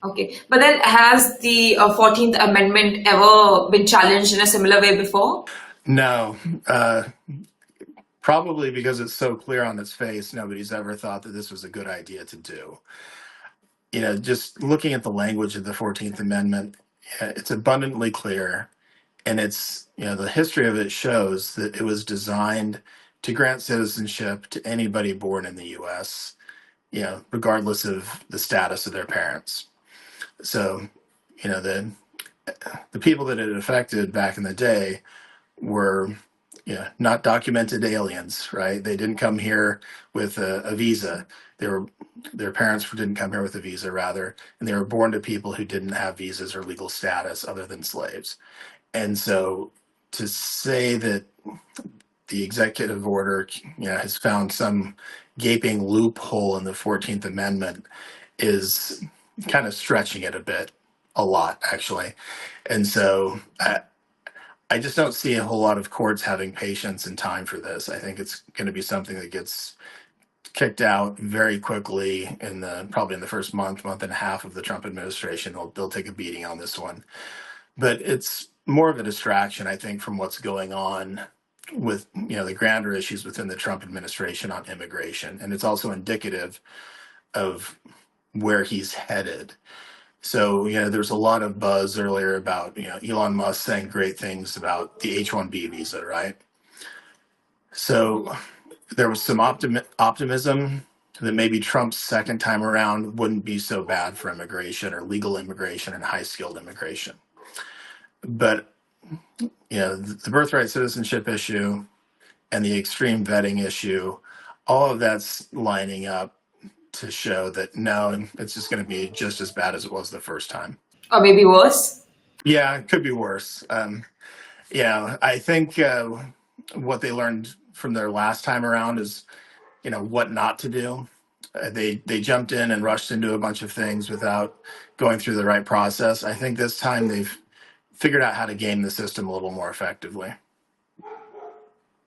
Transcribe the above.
Okay. But then has the 14th Amendment ever been challenged in a similar way before? No, uh, probably because it's so clear on its face, nobody's ever thought that this was a good idea to do. Just looking at the language of the 14th Amendment, it's abundantly clear. And the history of it shows that it was designed to grant citizenship to anybody born in the US, regardless of the status of their parents. So, you know, the the people that it affected back in the day were not documented aliens, right? They didn't come here with a visa. They were Their parents didn't come here with a visa, rather, and they were born to people who didn't have visas or legal status other than slaves. And so, to say that the executive order, has found some gaping loophole in the 14th Amendment is kind of stretching it a lot, actually. And so, I just don't see a whole lot of courts having patience and time for this. I think it's going to be something that gets kicked out very quickly probably in the first month and a half of the Trump administration. They'll take a beating on this one, but it's more of a distraction, I think, from what's going on with the grander issues within the Trump administration on immigration, and it's also indicative of where he's headed. So, there's a lot of buzz earlier about, Elon Musk saying great things about the H-1B visa, right? So there was some optimism that maybe Trump's second time around wouldn't be so bad for immigration or legal immigration and high skilled immigration. But, the birthright citizenship issue and the extreme vetting issue, all of that's lining up to show that no, it's just going to be just as bad as it was the first time. Or maybe worse? Yeah, it could be worse. Yeah, I think what they learned from their last time around is, what not to do. They jumped in and rushed into a bunch of things without going through the right process. I think this time they've figured out how to game the system a little more effectively.